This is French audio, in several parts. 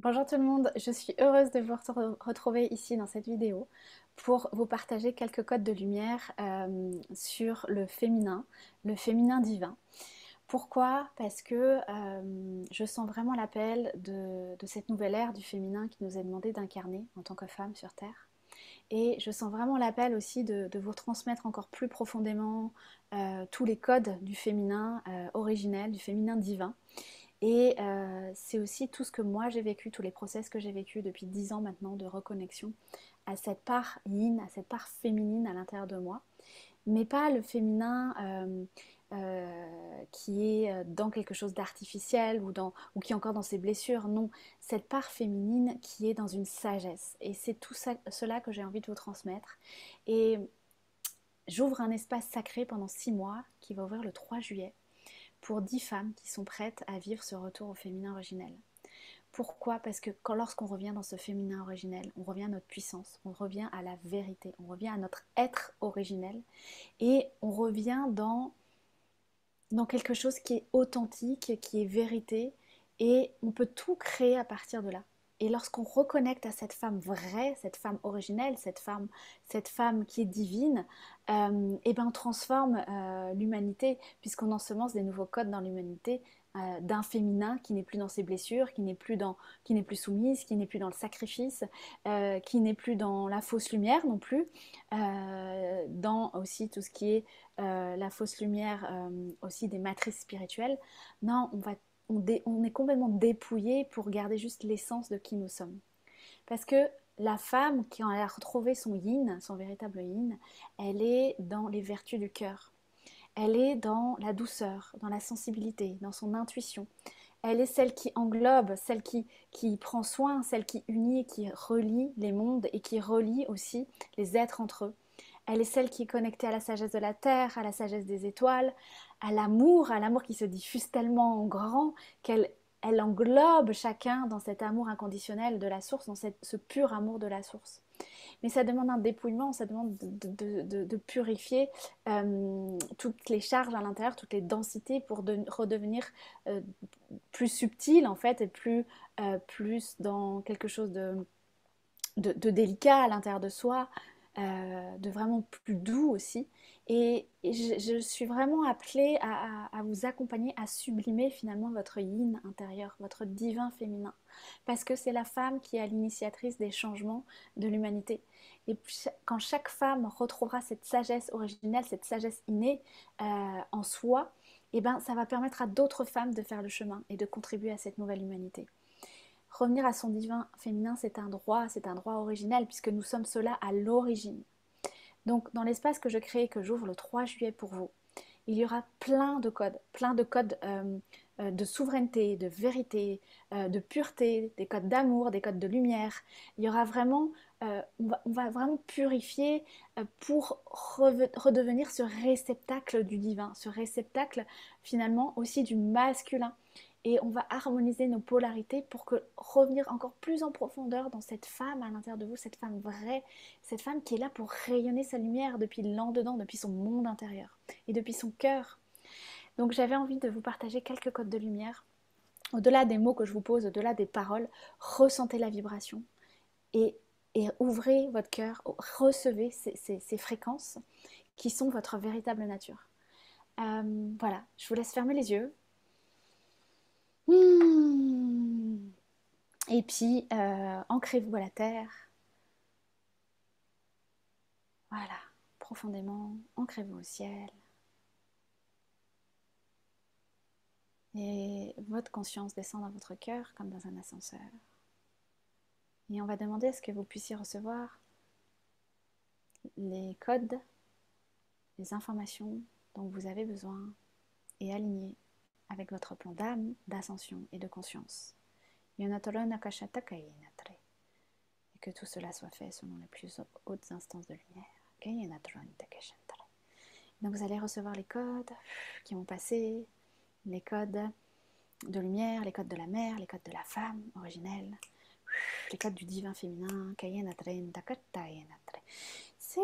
Bonjour tout le monde, je suis heureuse de vous retrouver ici dans cette vidéo pour vous partager quelques codes de lumière sur le féminin divin. Pourquoi? Parce que je sens vraiment l'appel de cette nouvelle ère du féminin qui nous est demandé d'incarner en tant que femme sur Terre. Et je sens vraiment l'appel aussi de vous transmettre encore plus profondément tous les codes du féminin originel, du féminin divin. Et c'est aussi tout ce que moi j'ai vécu, tous les process que j'ai vécu depuis 10 ans maintenant de reconnexion à cette part yin, à cette part féminine à l'intérieur de moi. Mais pas le féminin qui est dans quelque chose d'artificiel ou qui est encore dans ses blessures. Non, cette part féminine qui est dans une sagesse. Et c'est tout ça, cela que j'ai envie de vous transmettre. Et j'ouvre un espace sacré pendant 6 mois qui va ouvrir le 3 juillet pour 10 femmes qui sont prêtes à vivre ce retour au féminin originel. Pourquoi? Parce que lorsqu'on revient dans ce féminin originel, on revient à notre puissance, on revient à la vérité, on revient à notre être originel et on revient dans quelque chose qui est authentique, qui est vérité et on peut tout créer à partir de là. Et lorsqu'on reconnecte à cette femme vraie, cette femme originelle, cette femme qui est divine, et ben on transforme l'humanité puisqu'on ensemence des nouveaux codes dans l'humanité d'un féminin qui n'est plus dans ses blessures, qui n'est plus soumise, qui n'est plus dans le sacrifice, qui n'est plus dans la fausse lumière non plus, dans aussi tout ce qui est la fausse lumière aussi des matrices spirituelles. Non, on est complètement dépouillé pour garder juste l'essence de qui nous sommes. Parce que la femme, qui a retrouvé son yin, son véritable yin, elle est dans les vertus du cœur. Elle est dans la douceur, dans la sensibilité, dans son intuition. Elle est celle qui englobe, celle qui prend soin, celle qui unit et qui relie les mondes et qui relie aussi les êtres entre eux. Elle est celle qui est connectée à la sagesse de la terre, à la sagesse des étoiles, à l'amour qui se diffuse tellement grand qu'elle englobe chacun dans cet amour inconditionnel de la source, dans ce pur amour de la source. Mais ça demande un dépouillement, ça demande de purifier toutes les charges à l'intérieur, toutes les densités pour redevenir plus subtil en fait et plus dans quelque chose de délicat à l'intérieur de soi, de vraiment plus doux aussi. Et je suis vraiment appelée à vous accompagner à sublimer finalement votre yin intérieur, votre divin féminin. Parce que c'est la femme qui est l'initiatrice des changements de l'humanité. Et quand chaque femme retrouvera cette sagesse originelle, cette sagesse innée en soi, et ben, ça va permettre à d'autres femmes de faire le chemin et de contribuer à cette nouvelle humanité. Revenir à son divin féminin, c'est un droit originel puisque nous sommes cela à l'origine. Donc dans l'espace que je crée, que j'ouvre le 3 juillet pour vous, il y aura plein de codes de souveraineté, de vérité, de pureté, des codes d'amour, des codes de lumière. Il y aura vraiment, on va vraiment purifier pour redevenir ce réceptacle du divin, ce réceptacle finalement aussi du masculin. Et on va harmoniser nos polarités pour que revenir encore plus en profondeur dans cette femme à l'intérieur de vous, cette femme vraie, cette femme qui est là pour rayonner sa lumière depuis l'en-dedans, depuis son monde intérieur et depuis son cœur. Donc j'avais envie de vous partager quelques codes de lumière. Au-delà des mots que je vous pose, au-delà des paroles, ressentez la vibration et, et ouvrez votre cœur, recevez ces fréquences qui sont votre véritable nature. Voilà, je vous laisse fermer les yeux. Et puis, ancrez-vous à la terre. Voilà, profondément, ancrez-vous au ciel. Et votre conscience descend dans votre cœur comme dans un ascenseur. Et on va demander à ce que vous puissiez recevoir les codes, les informations dont vous avez besoin et aligner avec votre plan d'âme, d'ascension et de conscience. Et que tout cela soit fait selon les plus hautes instances de lumière. Donc vous allez recevoir les codes qui vont passer, les codes de lumière, les codes de la mère, les codes de la femme originelle, les codes du divin féminin. C'est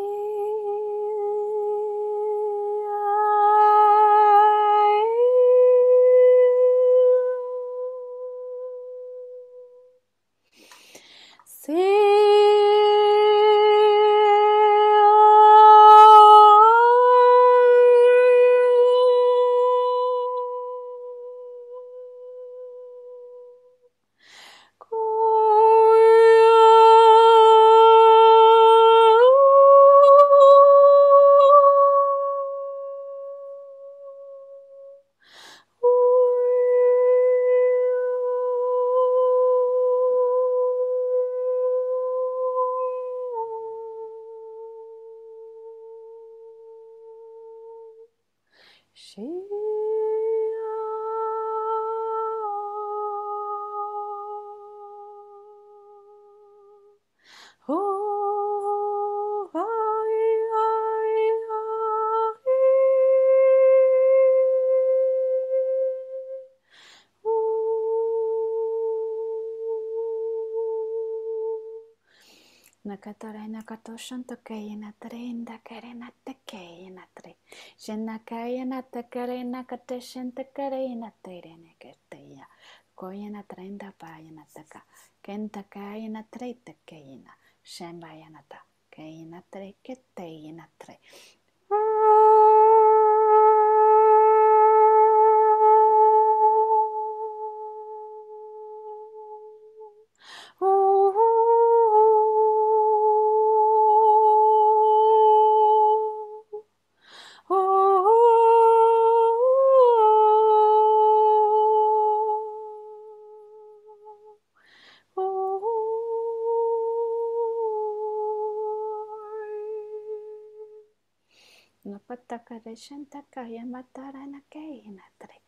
Nakatare nakato shantokaya natare ndakare natakaya natare shenakaya natakare nakate shantakare natere nekateya koya natare ndapaya nataka kentakaya natare takaya na shembaya nata kaya natare keteya natare Napatakare shantakaya matara nakaya natare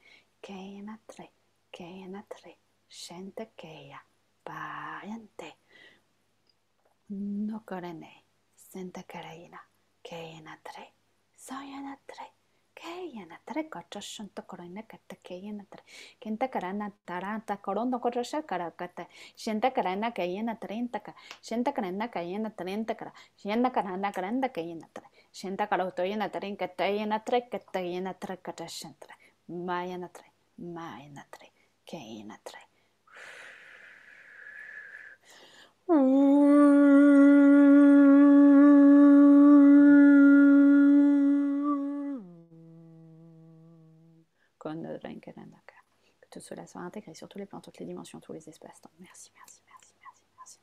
kaya natare kaya natare shantakaya bayante nokorene sentakaraina kaya natare soya natare kaya natare kochoshantakorene katakaya natare kentakarana taranta korondo kochoshakara kata shantakarana kaya natare intaka shantakarana kaya natare intakara shantakarana karanda kaya natare Shantakara Tarin Katayana Trek Katayana Trekata Shantra Mayana Tre Mayana Tre Kayana Tre Que tout cela soit intégré sur tous les plans, toutes les dimensions, tous les espaces-temps. Merci, merci, merci, merci, merci.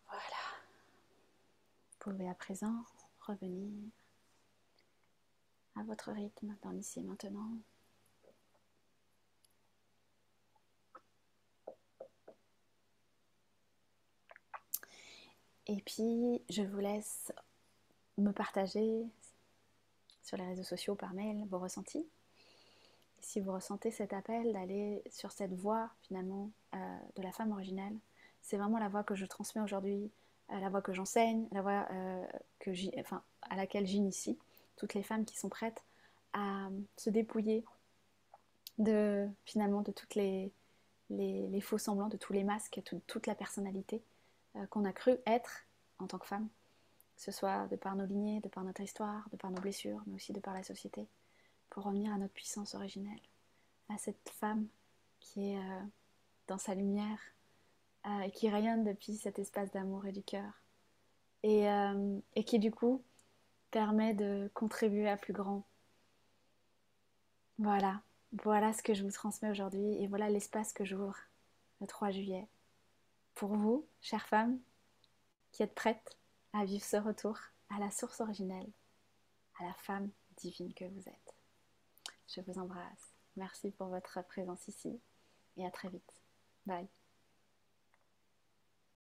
Voilà. Vous pouvez à présent revenir à votre rythme dans l'ici et maintenant. Et puis, je vous laisse me partager sur les réseaux sociaux, par mail, vos ressentis. Et si vous ressentez cet appel d'aller sur cette voie, finalement, de la femme originelle, c'est vraiment la voie que je transmets aujourd'hui, la voie que j'enseigne, la voie à laquelle j'initie toutes les femmes qui sont prêtes à se dépouiller finalement de toutes les faux semblants, de tous les masques, de toute la personnalité qu'on a cru être en tant que femme, que ce soit de par nos lignées, de par notre histoire, de par nos blessures, mais aussi de par la société, pour revenir à notre puissance originelle, à cette femme qui est dans sa lumière et qui rayonne depuis cet espace d'amour et du cœur, et qui du coup permet de contribuer à plus grand. Voilà ce que je vous transmets aujourd'hui, et voilà l'espace que j'ouvre le 3 juillet. Pour vous, chères femmes, qui êtes prêtes à vivre ce retour à la source originelle, à la femme divine que vous êtes. Je vous embrasse. Merci pour votre présence ici et à très vite. Bye.